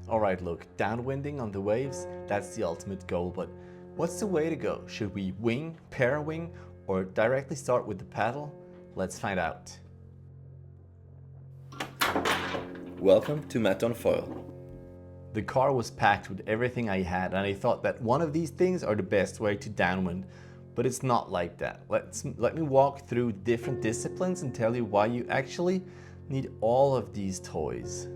Alright, look, downwinding on the waves, that's the ultimate goal, but what's the way to go? Should we wing, parawing, or directly start with the paddle? Let's find out. Welcome to Matt on Foil. The car was packed with everything I had, and I thought that one of these things are the best way to downwind, but it's not like that. Let me walk through different disciplines and tell you why you actually need all of these toys.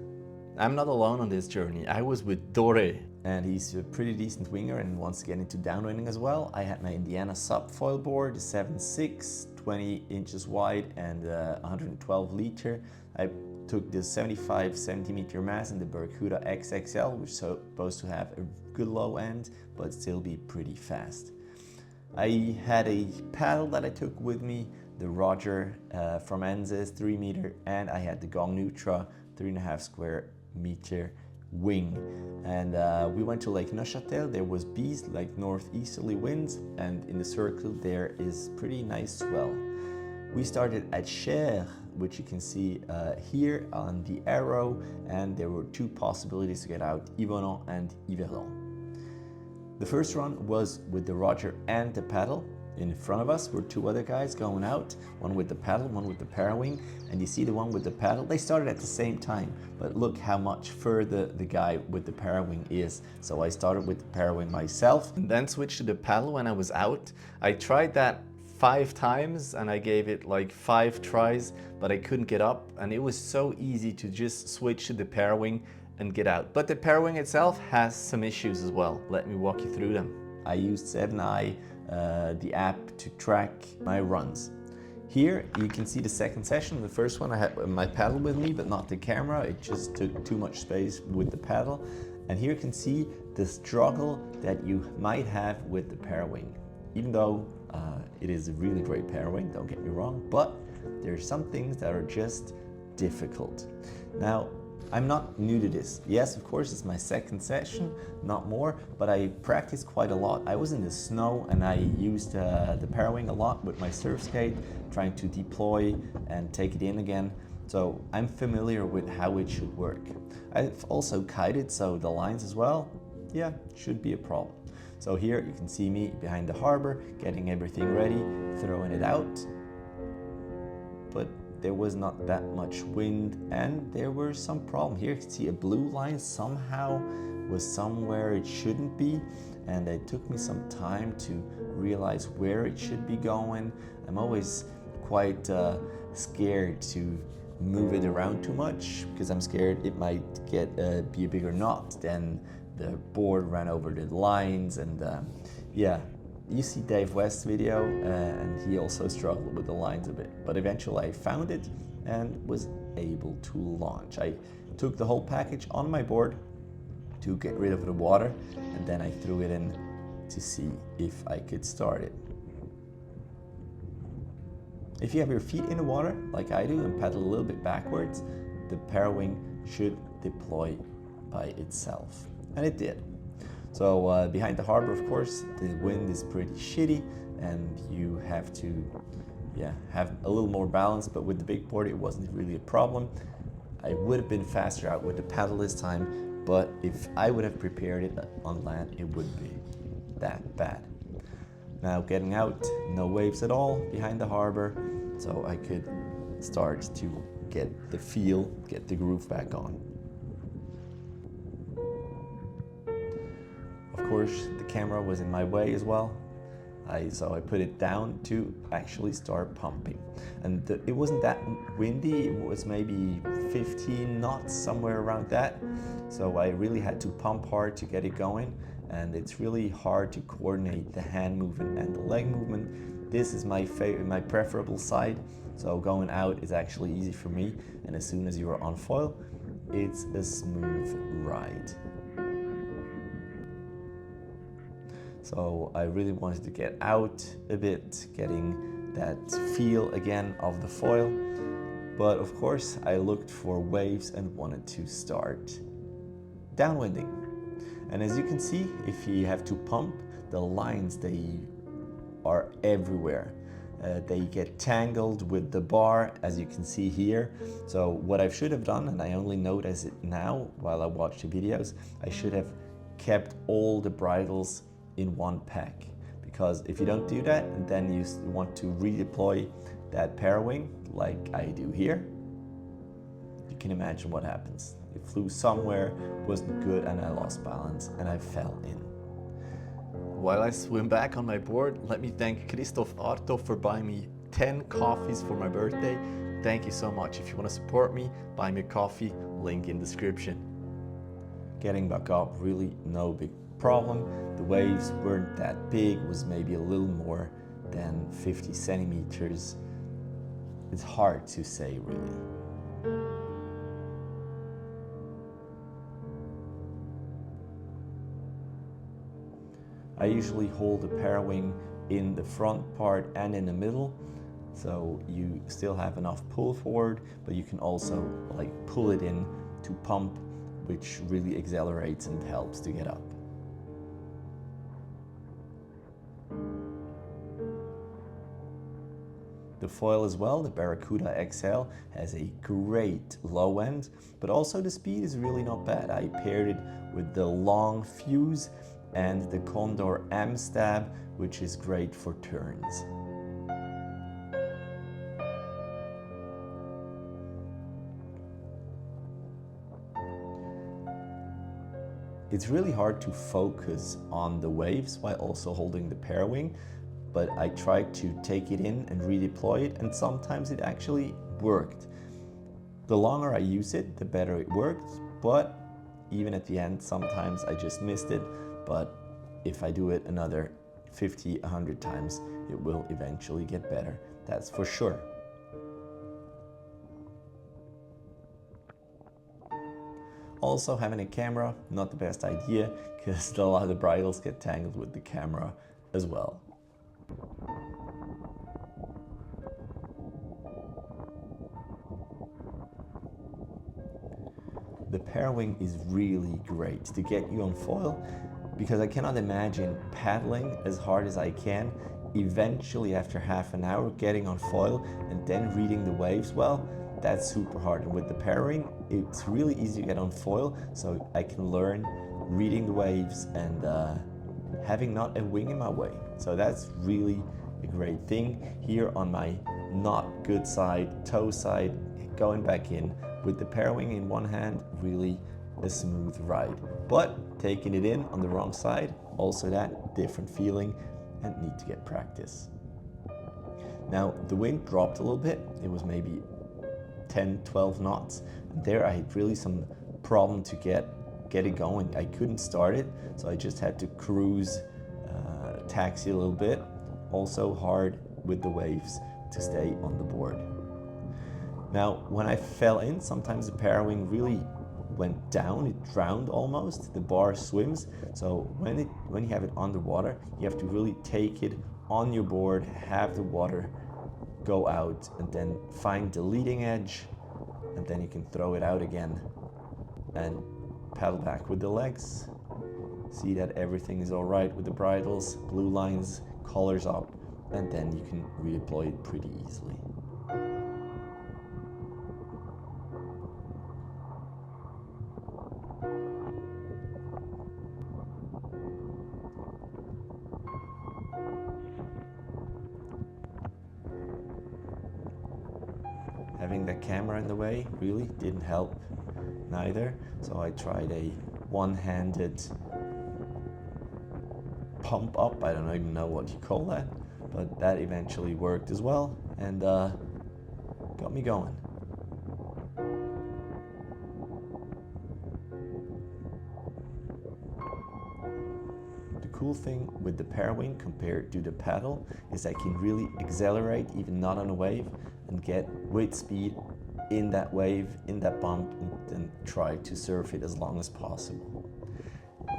I'm not alone on this journey. I was with Dore, and he's a pretty decent winger and wants to get into downwinding as well. I had my DW-SUP foil board, 7.6, 20 inches wide and 112 liter. I took the 75 centimeter mass in the Barracuda XXL, which is supposed to have a good low end, but still be pretty fast. I had a paddle that I took with me, the Roger from Enze's 3 meter, and I had the Gong Nutra 3.5 square meter wing. And we went to Lake Neuchâtel. There was beast, like northeasterly winds, and in the circle there is pretty nice swell. We started at Cher, which you can see here on the arrow, and there were two possibilities to get out, Yvonand and Yverland. The first run was with the Roger and the paddle. In front of us were two other guys going out, one with the paddle, one with the Parawing, and you see the one with the paddle, they started at the same time, but look how much further the guy with the Parawing is. So I started with the Parawing myself and then switched to the paddle when I was out. I tried that 5 times and I gave it like 5 tries, but I couldn't get up, and it was so easy to just switch to the Parawing and get out. But the Parawing itself has some issues as well. Let me walk you through them. I used 7i, the app, to track my runs. Here you can see the second session. The first one I had my paddle with me, but not the camera. It just took too much space with the paddle. And here you can see the struggle that you might have with the Parawing. Even though it is a really great Parawing, don't get me wrong, but there are some things that are just difficult. Now, I'm not new to this. Yes, of course, it's my second session, not more, but I practiced quite a lot. I was in the snow and I used the Parawing a lot with my surf skate, trying to deploy and take it in again. So I'm familiar with how it should work. I've also kited, so the lines as well, yeah, should be a problem. So here you can see me behind the harbor, getting everything ready, throwing it out. But there was not that much wind and there were some problems. Here you can see a blue line somehow was somewhere it shouldn't be, and it took me some time to realize where it should be going. I'm always quite scared to move it around too much because I'm scared it might be a bigger knot. Then the board ran over the lines, and yeah. You see Dave West's video, and he also struggled with the lines a bit, but eventually I found it and was able to launch. I took the whole package on my board to get rid of the water, and then I threw it in to see if I could start it. If you have your feet in the water, like I do, and paddle a little bit backwards, the Parawing should deploy by itself, and it did. So behind the harbor, of course, the wind is pretty shitty and you have to have a little more balance, but with the big board it wasn't really a problem. I would have been faster out with the paddle this time, but if I would have prepared it on land, it wouldn't be that bad. Now getting out, no waves at all behind the harbor, so I could start to get the feel, get the groove back on. Of course, the camera was in my way as well, so I put it down to actually start pumping. And it wasn't that windy, it was maybe 15 knots, somewhere around that. So I really had to pump hard to get it going, and it's really hard to coordinate the hand movement and the leg movement. This is my preferable side, so going out is actually easy for me, and as soon as you are on foil, it's a smooth ride. So I really wanted to get out a bit, getting that feel again of the foil. But of course, I looked for waves and wanted to start downwinding. And as you can see, if you have to pump, the lines, they are everywhere. They get tangled with the bar, as you can see here. So what I should have done, and I only notice it now while I watch the videos, I should have kept all the bridles in one pack. Because if you don't do that, and then you want to redeploy that Parawing, like I do here, you can imagine what happens. It flew somewhere, wasn't good, and I lost balance, and I fell in. While I swim back on my board, let me thank Christoph Arto for buying me 10 coffees for my birthday. Thank you so much. If you want to support me, buy me a coffee, link in description. Getting back up, really no big problem. The waves weren't that big, it was maybe a little more than 50 centimeters. It's hard to say really. I usually hold the Parawing in the front part and in the middle, so you still have enough pull forward, but you can also like pull it in to pump, which really accelerates and helps to get up. The foil as well, the Barracuda XL, has a great low end, but also the speed is really not bad. I paired it with the long fuse and the Condor M stab, which is great for turns. It's really hard to focus on the waves while also holding the Parawing, but I tried to take it in and redeploy it, and sometimes it actually worked. The longer I use it, the better it works, but even at the end, sometimes I just missed it. But if I do it another 50, 100 times, it will eventually get better. That's for sure. Also, having a camera, not the best idea, because a lot of the bridles get tangled with the camera as well. The Parawing is really great to get you on foil, because I cannot imagine paddling as hard as I can, eventually after half an hour getting on foil and then reading the waves well. That's super hard. And with the Parawing, it's really easy to get on foil, so I can learn reading the waves and having not a wing in my way. So that's really a great thing. Here on my not good side, toe side, going back in with the Parawing in one hand, really a smooth ride. But taking it in on the wrong side, also that different feeling, and need to get practice. Now the wind dropped a little bit. It was maybe 10, 12 knots. And there I had really some problem to get it going. I couldn't start it, so I just had to cruise, taxi a little bit. Also hard with the waves to stay on the board. Now, when I fell in, sometimes the Parawing really went down, it drowned almost. The bar swims, so when you have it underwater, you have to really take it on your board, have the water go out, and then find the leading edge, and then you can throw it out again and paddle back with the legs. See that everything is all right with the bridles, blue lines, collars up, and then you can redeploy it pretty easily. Having the camera in the way really didn't help neither, so I tried a one-handed pump up. I don't even know what you call that, but that eventually worked as well and got me going. The cool thing with the Parawing compared to the paddle is I can really accelerate even not on a wave and get with speed in that wave, in that bump, and then try to surf it as long as possible.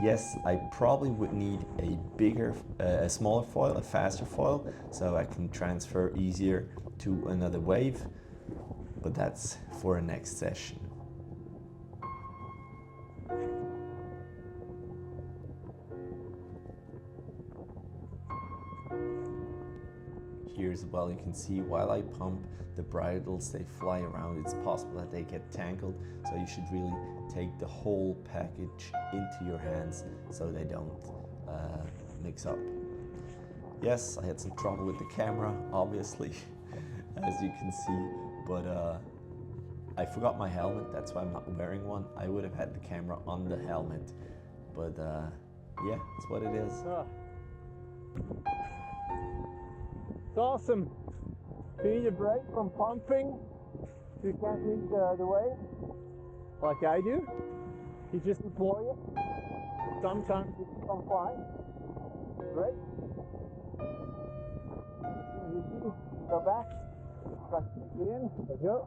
Yes, I probably would need a bigger, a smaller foil, a faster foil, so I can transfer easier to another wave, but that's for a next session. here as well. You can see while I pump, the bridles, they fly around. It's possible that they get tangled, so you should really take the whole package into your hands so they don't mix up. Yes, I had some trouble with the camera, obviously, as you can see, but I forgot my helmet. That's why I'm not wearing one. I would have had the camera on the helmet, but yeah, it's what it is. It's awesome. If you need a break from pumping, if you can't reach the wave, like I do, you just deploy it. Sometimes you keep on flying. Great. Go back. Try to take it in. There you go.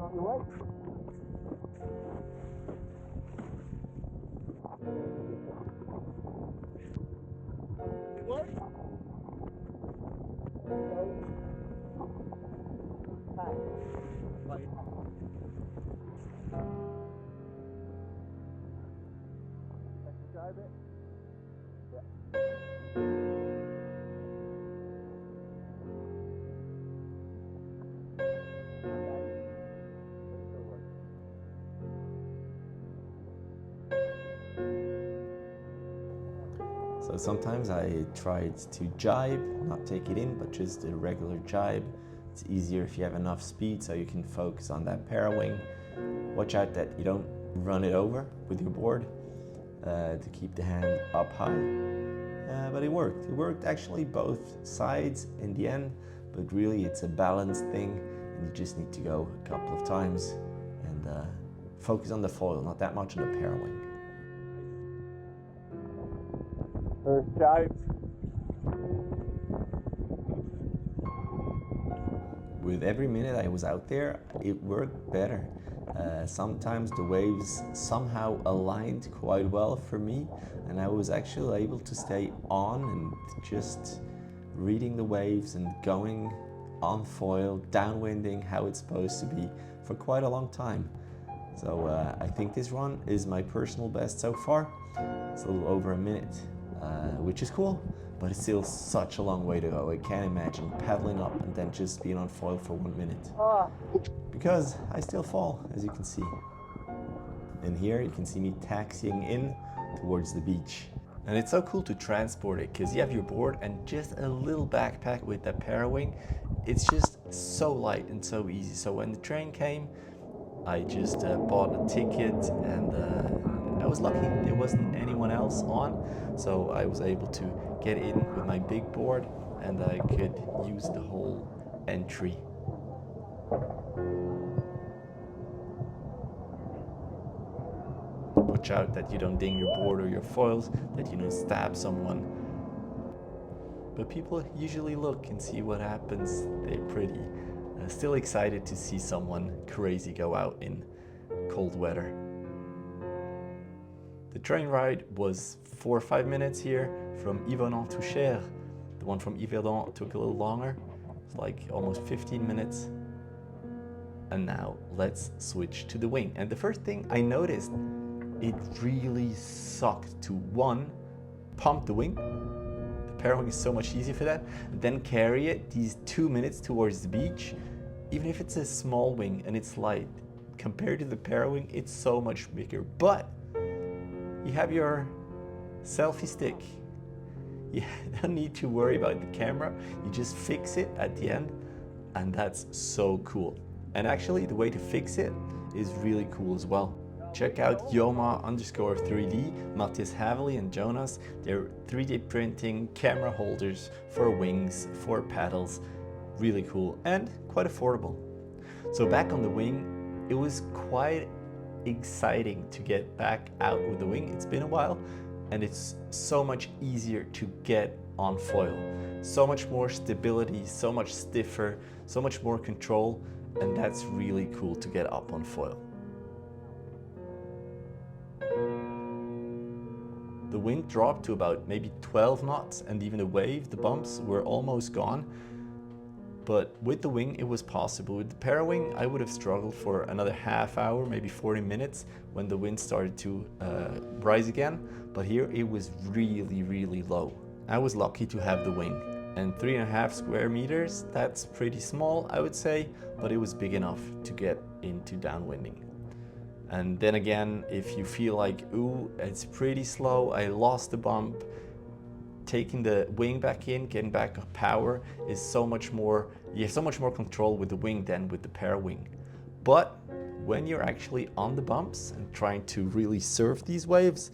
On your way. So sometimes I tried to jibe, not take it in, but just a regular jibe. It's easier if you have enough speed, so you can focus on that Parawing. Watch out that you don't run it over with your board to keep the hand up high. But it worked. It worked actually both sides in the end, but really it's a balance thing, and you just need to go a couple of times and focus on the foil, not that much on the Parawing. First jibe. With every minute I was out there, it worked better. Sometimes the waves somehow aligned quite well for me, and I was actually able to stay on and just reading the waves and going on foil, downwinding how it's supposed to be for quite a long time. So I think this run is my personal best so far. It's a little over a minute, which is cool, but it's still such a long way to go. I can't imagine paddling up and then just being on foil for 1 minute. Because I still fall, as you can see. And here you can see me taxiing in towards the beach. And it's so cool to transport it, because you have your board and just a little backpack with that Parawing. It's just so light and so easy. So when the train came, I just bought a ticket, and I was lucky there wasn't anyone else on. So I was able to get in with my big board, and I could use the whole entry. Watch out that you don't ding your board or your foils, that you don't stab someone. But people usually look and see what happens. They're pretty still excited to see someone crazy go out in cold weather. The train ride was 4 or 5 minutes here from Yverdon to Cher. The one from Yverdon took a little longer. It's like almost 15 minutes. And now let's switch to the wing. And the first thing I noticed, it really sucked to pump the wing. The Parawing is so much easier for that. Then carry it these 2 minutes towards the beach. Even if it's a small wing and it's light, compared to the Parawing, it's so much bigger. But you have your selfie stick. You don't need to worry about the camera. You just fix it at the end, and that's so cool. And actually, the way to fix it is really cool as well. Check out Yoma_3D, Matthias Haveli and Jonas. They're 3D printing camera holders for wings, for paddles. Really cool and quite affordable. So back on the wing, it was quite exciting to get back out with the wing. It's been a while, and it's so much easier to get on foil. So much more stability, so much stiffer, so much more control, and that's really cool to get up on foil. The wind dropped to about maybe 12 knots, and even the wave, the bumps were almost gone. But with the wing, it was possible. With the Parawing, I would have struggled for another half hour, maybe 40 minutes, when the wind started to rise again. But here, it was really, really low. I was lucky to have the wing. And 3.5 square meters, that's pretty small, I would say, but it was big enough to get into downwinding. And then again, if you feel like, ooh, it's pretty slow, I lost the bump, taking the wing back in, getting back power is so much more, you have so much more control with the wing than with the ParaWing. But when you're actually on the bumps and trying to really surf these waves,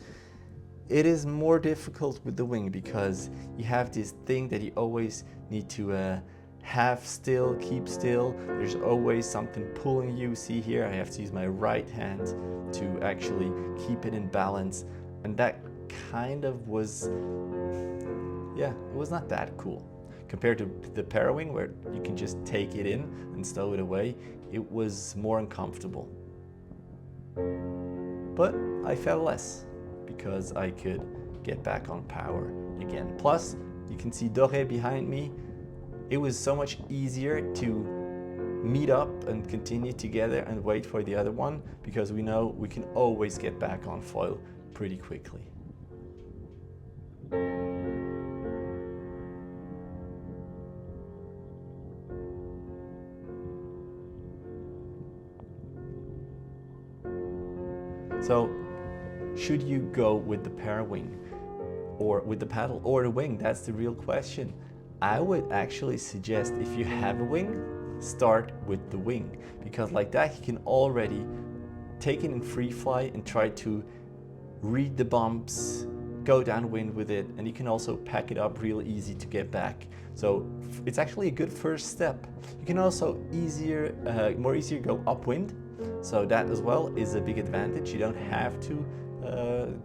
it is more difficult with the wing because you have this thing that you always need to have still, keep still. There's always something pulling you. See here, I have to use my right hand to actually keep it in balance. And that kind of was, yeah, it was not that cool. Compared to the ParaWing where you can just take it in and stow it away, it was more uncomfortable. But I felt less because I could get back on power again. Plus, you can see Doré behind me. It was so much easier to meet up and continue together and wait for the other one because we know we can always get back on foil pretty quickly. So, should you go with the ParaWing or with the paddle or the wing? That's the real question. I would actually suggest if you have a wing, start with the wing because like that you can already take it in free fly and try to read the bumps, go downwind with it, and you can also pack it up real easy to get back. So it's actually a good first step. You can also more easier go upwind. So that as well is a big advantage. You don't have to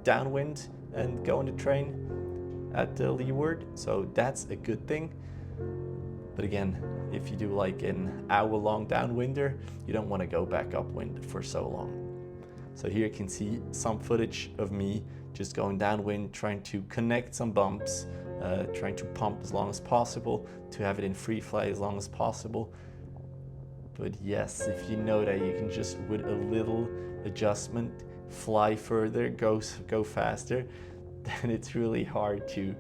downwind and go on the train at the leeward. So that's a good thing. But again, if you do like an hour-long downwinder, you don't want to go back upwind for so long. So here you can see some footage of me just going downwind, trying to connect some bumps, trying to pump as long as possible, to have it in free fly as long as possible. But yes, if you know that you can just, with a little adjustment, fly further, go faster, then it's really hard to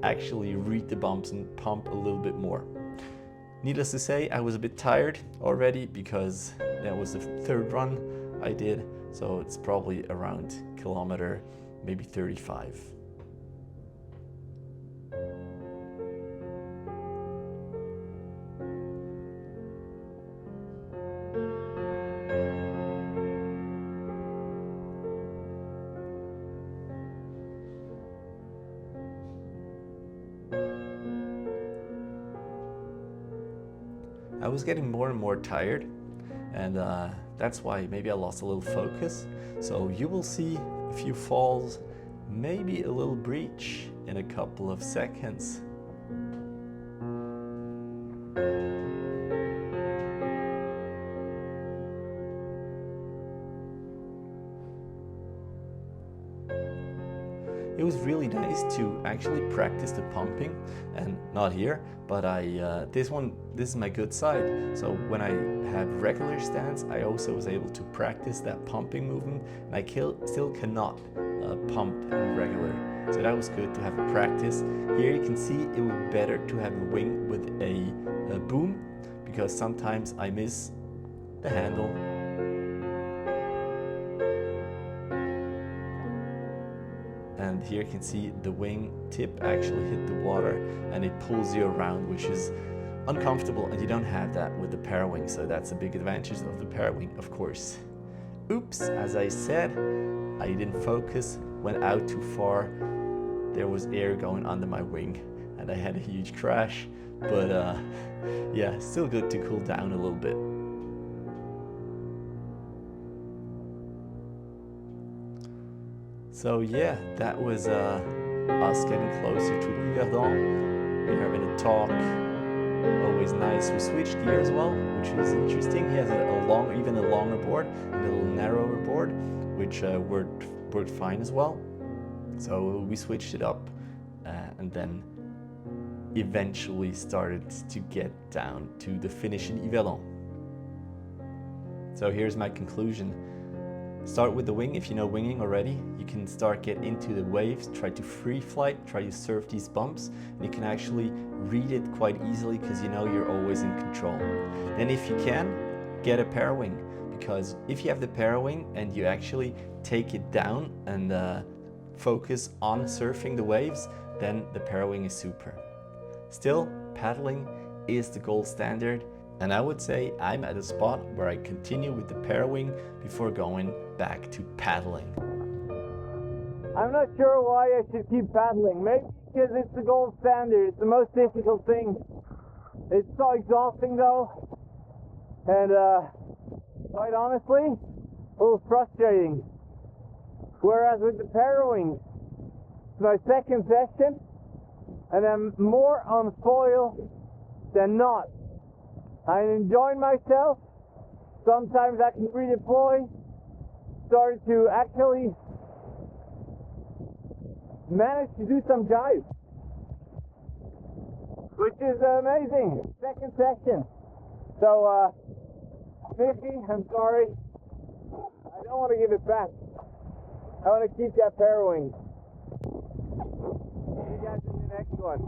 actually read the bumps and pump a little bit more. Needless to say, I was a bit tired already because that was the third run I did. So it's probably around kilometer, maybe 35. I was getting more and more tired, and that's why maybe I lost a little focus. So you will see a few falls, maybe a little breach in a couple of seconds. It was really nice to actually practice the pumping, and not here, but this is my good side. So when I have regular stance, I also was able to practice that pumping movement, and I still cannot pump in regular. So that was good to have a practice. Here you can see it would be better to have a wing with a boom, because sometimes I miss the handle. And here you can see the wing tip actually hit the water and it pulls you around, which is uncomfortable, and you don't have that with the ParaWing, so that's a big advantage of the ParaWing, of course. Oops, as I said, I didn't focus, went out too far. There was air going under my wing and I had a huge crash, but yeah, still good to cool down a little bit. So yeah, that was us getting closer to Yverdon. We're having a talk, always nice. We switched gears as well, which is interesting. He has even a longer board and a little narrower board, which worked fine as well. So we switched it up and then eventually started to get down to the finish in Yverdon. So here's my conclusion. Start with the wing. If you know winging already, you can start get into the waves, try to free flight, try to surf these bumps, and you can actually read it quite easily because you know you're always in control. Then if you can, get a Parawing, because if you have the Parawing and you actually take it down and focus on surfing the waves, then the Parawing is super. Still, paddling is the gold standard, and I would say I'm at a spot where I continue with the Parawing before going back to paddling. I'm not sure why I should keep paddling. Maybe because it's the gold standard. It's the most difficult thing. It's so exhausting though, and quite honestly, a little frustrating. Whereas with the Parawing, it's my second session, and I'm more on foil than not. I'm enjoying myself. Sometimes I can redeploy. Started to actually manage to do some jives, which is amazing. Second session. So, Vicky, I'm sorry. I don't want to give it back. I want to keep that Parawing. See you guys in the next one.